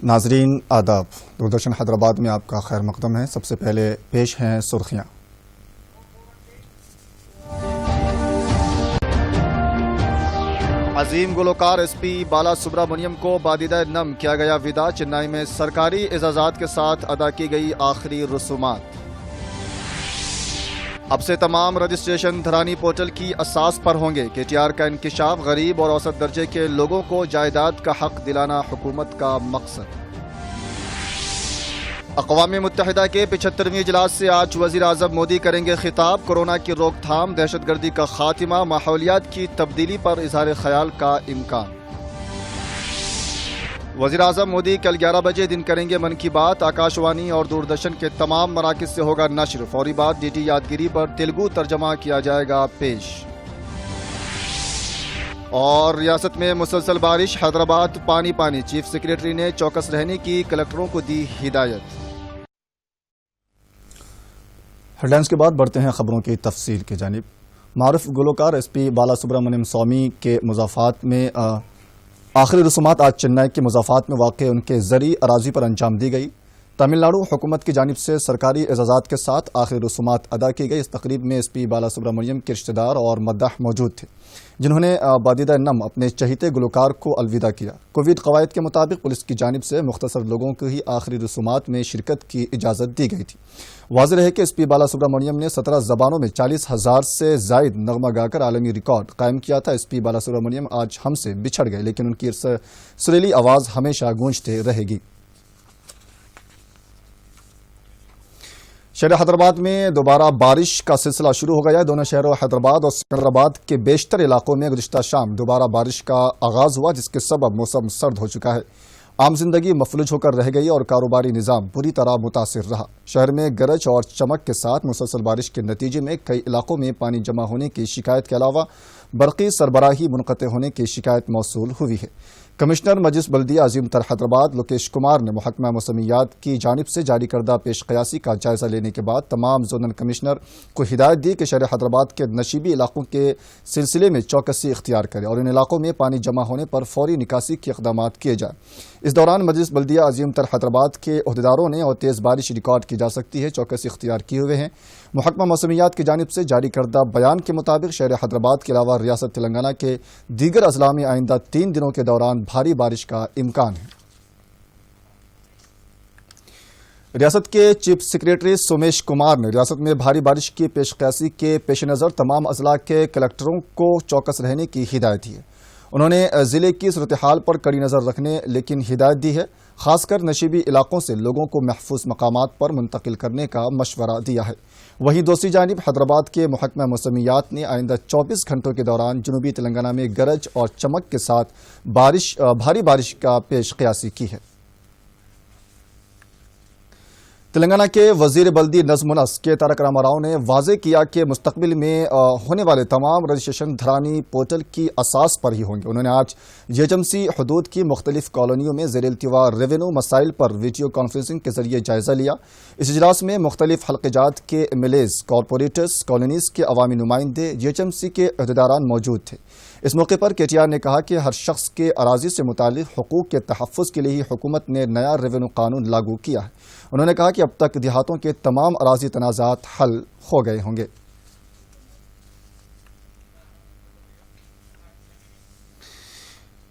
ناظرین آداب، دوردرشن حیدرآباد میں آپ کا خیر مقدم ہے۔ سب سے پہلے پیش ہیں سرخیاں۔ عظیم گلوکار ایس پی بالا سبرامنیم کو بادیدہ نم کیا گیا ودا۔ چنئی میں سرکاری اعزازات کے ساتھ ادا کی گئی آخری رسومات۔ اب سے تمام رجسٹریشن دھرانی پورٹل کی اساس پر ہوں گے۔ کے ٹی آر کا انکشاف، غریب اور اوسط درجے کے لوگوں کو جائیداد کا حق دلانا حکومت کا مقصد۔ اقوام متحدہ کے 75ویں اجلاس سے آج وزیر اعظم مودی کریں گے خطاب۔ کورونا کی روک تھام، دہشت گردی کا خاتمہ، ماحولیات کی تبدیلی پر اظہار خیال کا امکان۔ وزیر اعظم مودی کل 11 بجے دن کریں گے من کی بات۔ آکاشوانی اور دوردرشن کے تمام مراکز سے ہوگا نشر۔ فوری بعد ڈی ٹی یادگیری پر تیلگو ترجمہ کیا جائے گا پیش۔ اور ریاست میں مسلسل بارش، حیدرآباد پانی پانی، چیف سیکریٹری نے چوکس رہنے کی کلکٹروں کو دی ہدایت۔ ہیڈ لائنز کے بعد بڑھتے ہیں خبروں کی تفصیل کی جانب۔ معروف گلوکار ایس پی بالا سبرامنیم سوامی کے مضافات میں آخری رسومات آج چنئی کے مضافات میں واقع ان کے زرعی اراضی پر انجام دی گئی۔ تمل ناڈو حکومت کی جانب سے سرکاری اعزازات کے ساتھ آخری رسومات ادا کی گئی۔ اس تقریب میں ایس پی بالا سبرامنیم کے رشتہ دار اور مداح موجود تھے، جنہوں نے بادیدہ نم اپنے چہیتے گلوکار کو الوداع کیا۔ کووڈ قواعد کے مطابق پولیس کی جانب سے مختصر لوگوں کو ہی آخری رسومات میں شرکت کی اجازت دی گئی تھی۔ واضح ہے کہ ایس پی بالا سبرامنیم نے 17 زبانوں میں 40,000 سے زائد نغمہ گا کر عالمی ریکارڈ قائم کیا تھا۔ ایس پی بالا سبرامنیم آج ہم سے بچھڑ گئے، لیکن ان کی سریلی آواز ہمیشہ گونجتے رہے گی۔ شہر حیدرآباد میں دوبارہ بارش کا سلسلہ شروع ہو گیا ہے۔ دونوں شہروں حیدرآباد اور سکندرآباد کے بیشتر علاقوں میں گزشتہ شام دوبارہ بارش کا آغاز ہوا، جس کے سبب موسم سرد ہو چکا ہے۔ عام زندگی مفلوج ہو کر رہ گئی اور کاروباری نظام بری طرح متاثر رہا۔ شہر میں گرج اور چمک کے ساتھ مسلسل بارش کے نتیجے میں کئی علاقوں میں پانی جمع ہونے کی شکایت کے علاوہ برقی سربراہی منقطع ہونے کی شکایت موصول ہوئی ہے۔ کمشنر مجلس بلدیہ عظیم تر حیدرآباد لوکیش کمار نے محکمہ موسمیات کی جانب سے جاری کردہ پیش قیاسی کا جائزہ لینے کے بعد تمام زونل کمشنر کو ہدایت دی کہ شہر حیدرآباد کے نشیبی علاقوں کے سلسلے میں چوکسی اختیار کرے اور ان علاقوں میں پانی جمع ہونے پر فوری نکاسی کے اقدامات کیے جائیں۔ اس دوران مجلس بلدیہ عظیم تر حیدرآباد کے عہدیداروں نے اور تیز بارش ریکارڈ کی جا سکتی ہے چوکسی اختیار کیے ہوئے ہیں۔ محکمہ موسمیات کی جانب سے جاری کردہ بیان کے مطابق شہر حیدرآباد کے علاوہ ریاست تلنگانہ کے دیگر اضلاع میں آئندہ 3 دنوں کے دوران بھاری بارش کا امکان ہے۔ ریاست کے چیف سیکریٹری سومیش کمار نے ریاست میں بھاری بارش کی پیش قیاسی کے پیش نظر تمام اضلاع کے کلکٹروں کو چوکس رہنے کی ہدایت دی ہے۔ انہوں نے ضلع کی صورتحال پر کڑی نظر رکھنے لیکن ہدایت دی ہے، خاص کر نشیبی علاقوں سے لوگوں کو محفوظ مقامات پر منتقل کرنے کا مشورہ دیا ہے۔ وہیں دوسری جانب حیدرآباد کے محکمہ موسمیات نے آئندہ 24 گھنٹوں کے دوران جنوبی تلنگانہ میں گرج اور چمک کے ساتھ بھاری بارش کا پیش قیاسی کی ہے۔ تلنگانہ کے وزیر بلدی نظم و نسق کے تارک راما راؤ نے واضح کیا کہ مستقبل میں ہونے والے تمام رجسٹریشن دھرانی پورٹل کی اساس پر ہی ہوں گے۔ انہوں نے آج جی ایچ ایم سی حدود کی مختلف کالونیوں میں زیر التواء ریونیو مسائل پر ویڈیو کانفرنسنگ کے ذریعے جائزہ لیا۔ اس اجلاس میں مختلف حلقہ جات کے M L As, corporators, colonies کے عوامی نمائندے، جی ایچ ایم سی کے عہدیداران موجود تھے۔ اس موقع پر کے ٹی آر نے کہا کہ ہر شخص کے اراضی سے متعلق حقوق کے تحفظ کے لیے حکومت نے نیا ریونیو قانون لاگو کیا ہے۔ انہوں نے کہا کہ اب تک دیہاتوں کے تمام اراضی تنازعات حل ہو گئے ہوں گے۔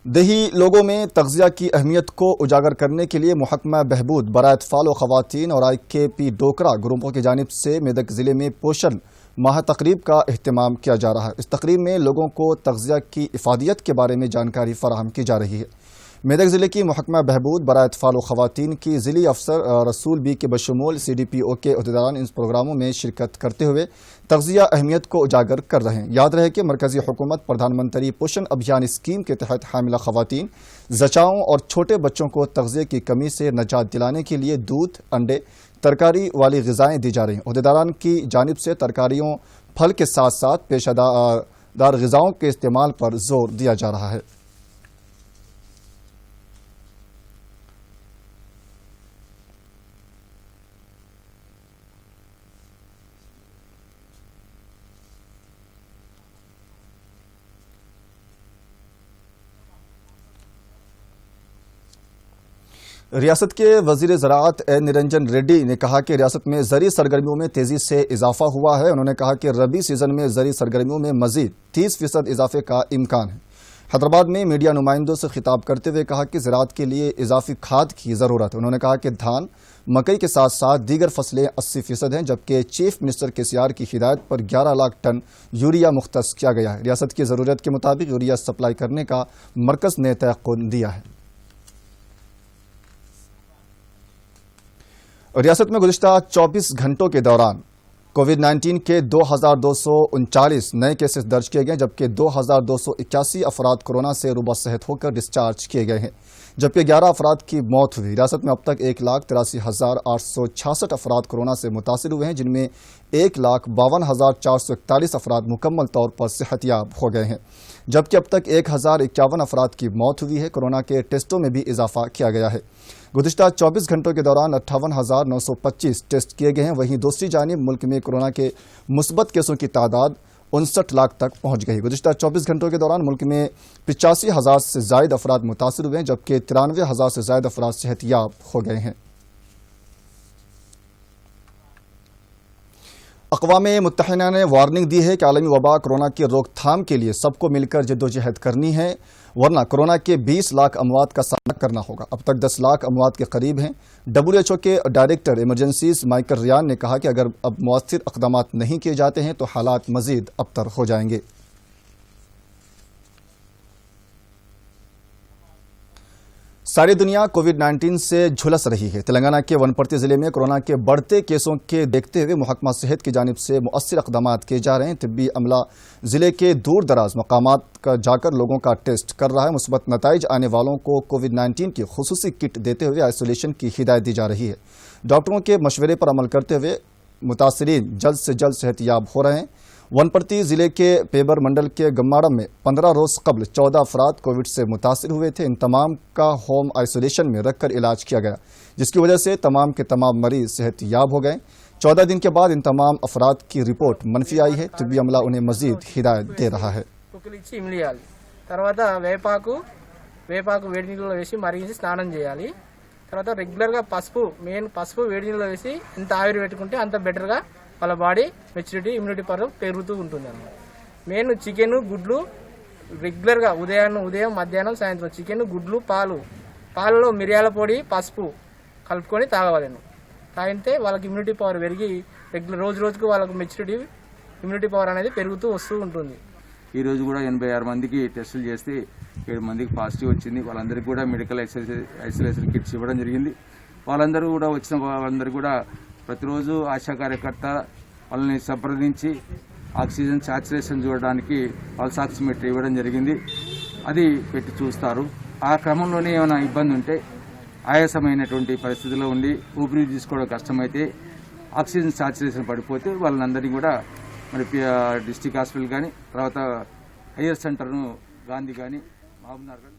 دیہی لوگوں میں تغذیہ کی اہمیت کو اجاگر کرنے کے لیے محکمہ بہبود برائے اطفال و خواتین اور آئی کے پی ڈوکرا گروپوں کی جانب سے میدک ضلع میں پوشن ماہ تقریب کا اہتمام کیا جا رہا ہے۔ اس تقریب میں لوگوں کو تغذیہ کی افادیت کے بارے میں جانکاری فراہم کی جا رہی ہے۔ میدک ضلع کی محکمہ بہبود برائے اطفال و خواتین کی ضلعی افسر رسول بی کے بشمول سی ڈی پی او کے عہدیداران ان پروگراموں میں شرکت کرتے ہوئے تغذیہ اہمیت کو اجاگر کر رہے ہیں۔ یاد رہے کہ مرکزی حکومت پردھان منتری پوشن ابھیان اسکیم کے تحت حاملہ خواتین، زچاؤں اور چھوٹے بچوں کو تغذیہ کی کمی سے نجات دلانے کے لیے دودھ، انڈے، ترکاری والی غذائیں دی جا رہی ہیں۔ عہدیداران کی جانب سے ترکاریوں، پھل کے ساتھ ساتھ پیش دار غذاؤں کے استعمال پر زور دیا جا رہا ہے۔ ریاست کے وزیر زراعت این نرنجن ریڈی نے کہا کہ ریاست میں زرعی سرگرمیوں میں تیزی سے اضافہ ہوا ہے. انہوں نے کہا کہ ربی سیزن میں زرعی سرگرمیوں میں مزید 30% اضافے کا امکان ہے. حیدرآباد میں میڈیا نمائندوں سے خطاب کرتے ہوئے کہا کہ زراعت کے لیے اضافی کھاد کی ضرورت ہے. انہوں نے کہا کہ دھان مکئی کے ساتھ ساتھ دیگر فصلیں 80% ہیں، جبکہ چیف منسٹر KCR کی ہدایت پر 11 لاکھ ٹن یوریا مختص کیا گیا ہے. ریاست کی ضرورت کے مطابق یوریا سپلائی کرنے کا مرکز نے تیقن دیا ہے. ریاست میں گزشتہ 24 گھنٹوں کے دوران کووڈ-19 کے 2239 نئے کیسز درج کیے گئے، جبکہ 2281 افراد کورونا سے روبہ صحت ہو کر ڈسچارج کیے گئے ہیں، جبکہ 11 افراد کی موت ہوئی. ریاست میں اب تک 1,83,866 افراد کورونا سے متاثر ہوئے ہیں، جن میں 1,52,441 افراد مکمل طور پر صحت یاب ہو گئے ہیں، جبکہ اب تک 1,051 افراد کی موت ہوئی ہے. کورونا کے ٹیسٹوں میں بھی اضافہ کیا گیا ہے. گزشتہ 24 گھنٹوں کے دوران 58,925 ٹیسٹ کیے گئے ہیں. وہیں دوسری جانب ملک میں کورونا کے مثبت کیسوں کی تعداد 59 لاکھ تک پہنچ گئی. گزشتہ 24 گھنٹوں کے دوران ملک میں 85,000 سے زائد افراد متاثر ہوئے ہیں، جبکہ 93,000 سے زائد افراد صحت یاب ہو گئے ہیں. اقوام متحدہ نے وارننگ دی ہے کہ عالمی وبا کورونا کی روک تھام کے لیے سب کو مل کر جدوجہد کرنی ہے، ورنہ کورونا کے 20 لاکھ اموات کا سامنا کرنا ہوگا. اب تک 10 لاکھ اموات کے قریب ہیں. WHO کے ڈائریکٹر ایمرجنسیز مائیکل ریان نے کہا کہ اگر اب مؤثر اقدامات نہیں کیے جاتے ہیں تو حالات مزید ابتر ہو جائیں گے. ساری دنیا کووڈ-19 سے جھلس رہی ہے. تلنگانہ کے ونپرتی ضلع میں کورونا کے بڑھتے کیسوں کے دیکھتے ہوئے محکمہ صحت کی جانب سے مؤثر اقدامات کیے جا رہے ہیں. طبی عملہ ضلع کے دور دراز مقامات کا جا کر لوگوں کا ٹیسٹ کر رہا ہے. مثبت نتائج آنے والوں کو کووڈ-19 کی خصوصی کٹ دیتے ہوئے آئسولیشن کی ہدایت دی جا رہی ہے. ڈاکٹروں کے مشورے پر عمل کرتے ہوئے متاثرین جلد سے جلد صحت یاب ہو رہے ہیں. ونپرتی ضلع کے پیبر منڈل کے گماڑم میں 15 روز قبل 14 افراد کووڈ سے متاثر ہوئے تھے. ان تمام کا ہوم آئسولیشن میں رکھ کر علاج کیا گیا، جس کی وجہ سے تمام کے تمام مریض صحت یاب ہو گئے. 14 دن کے بعد ان تمام افراد کی رپورٹ منفی آئی ہے. طبی عملہ انہیں مزید ہدایت دے رہا ہے. తర్వాత వేపాకు వేడి నీళ్ళలో వేసి మరిగించి స్నానం చేయాలి. తర్వాత రెగ్యులర్గా పసుపు వేడి నీళ్ళలో వేసి ఎంత ఆవిరి పెట్టుకుంటే అంత బెటర్గా వాళ్ళ బాడీ మెచ్యూరిటీ ఇమ్యూనిటీ పవర్ పెరుగుతూ ఉంటుంది అన్నమాట. మెయిన్ చికెన్ గుడ్లు రెగ్యులర్గా ఉదయం మధ్యాహ్నం సాయంత్రం చికెన్ గుడ్లు పాలలో మిరియాల పొడి పసుపు కలుపుకొని తాగవాలను. తాగితే వాళ్ళకి ఇమ్యూనిటీ పవర్ పెరిగి రెగ్యులర్ రోజుకు వాళ్ళకు మెచ్యూరిటీ ఇమ్యూనిటీ పవర్ అనేది పెరుగుతూ వస్తూ ఉంటుంది. ఈ రోజు కూడా 86 మందికి టెస్టులు చేస్తే 7 మందికి పాజిటివ్ వచ్చింది. వాళ్ళందరికీ కూడా మెడికల్ ఐసోలేషన్ కిట్స్ ఇవ్వడం జరిగింది. వాళ్ళందరూ కూడా వచ్చిన వాళ్ళందరూ కూడా ప్రతిరోజు ఆశా కార్యకర్త వాళ్ళని సంప్రదించి ఆక్సిజన్ సాచురేషన్ చూడడానికి పల్స్ ఆక్సిమీటర్ ఇవ్వడం జరిగింది. అది పెట్టి చూస్తారు. ఆ క్రమంలోనే ఏమైనా ఇబ్బంది ఉంటే ఆయాసమైనటువంటి పరిస్థితిలో ఉండి ఊపిరి తీసుకోవడం కష్టమైతే ఆక్సిజన్ సాచురేషన్ పడిపోతే వాళ్ళందరినీ కూడా మరి డిస్ట్రిక్ట్ హాస్పిటల్ కానీ తర్వాత హైయర్ సెంటర్ను గాంధీ కానీ మహబూబ్నగర్ కానీ.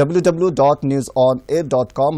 www.newsonair.com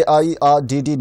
AIRDD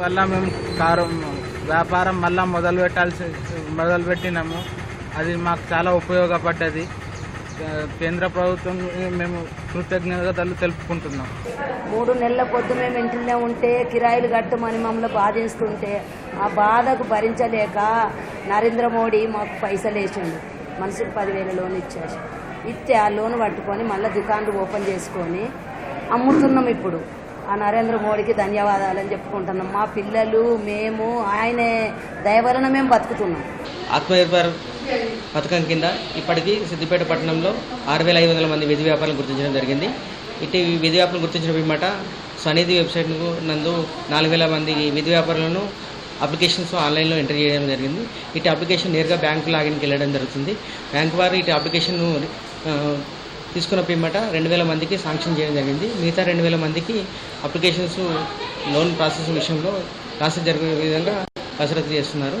వల్ల మేము వ్యాపారం మళ్ళా మొదలుపెట్టినాము. అది మాకు చాలా ఉపయోగపడ్డది. కేంద్ర ప్రభుత్వం మేము కృతజ్ఞతలు తెలుపుకుంటున్నాం. 3 నెలల పొద్దు మేము ఇంటిలో ఉంటే కిరాయిలు కట్టమని మమ్మల్ని బాధిస్తుంటే ఆ బాధకు భరించలేక నరేంద్ర మోడీ మాకు పైసలు వేసిండు. మనిషికి 10,000 లోన్ ఇచ్చారు. ఇస్తే ఆ లోన్ పట్టుకొని మళ్ళీ దుకాణాలు ఓపెన్ చేసుకొని అమ్ముతున్నాం. ఇప్పుడు ఆ నరేంద్ర మోడీకి ధన్యవాదాలని చెప్పుకుంటున్నాం. మా పిల్లలు మేము ఆయనే దయవలన మేము బతుకుతున్నాం. ఆత్మనిర్భర్ పథకం కింద ఇప్పటికీ సిద్దిపేట పట్టణంలో 6,500 మంది వీధి వ్యాపారులను గుర్తించడం జరిగింది. ఇటు వీధి వ్యాపారులను గుర్తించిన పిమ్మట స్వనిధి వెబ్సైట్ నందు 4,000 మంది వీధి వ్యాపారులను అప్లికేషన్స్ ఆన్లైన్లో ఎంటర్ చేయడం జరిగింది. ఇటు అప్లికేషన్ నేరుగా బ్యాంకు లాగిన్కి వెళ్ళడం జరుగుతుంది. బ్యాంకు వారు ఇటు అప్లికేషన్ను తీసుకున్న పిమ్మట 2,000 మందికి శాంక్షన్ చేయడం జరిగింది. మిగతా 2,000 మందికి అప్లికేషన్స్ లోన్ ప్రాసెసింగ్ విషయంలో ప్రాసెస్ జరిగే విధంగా కసరత్తు చేస్తున్నారు.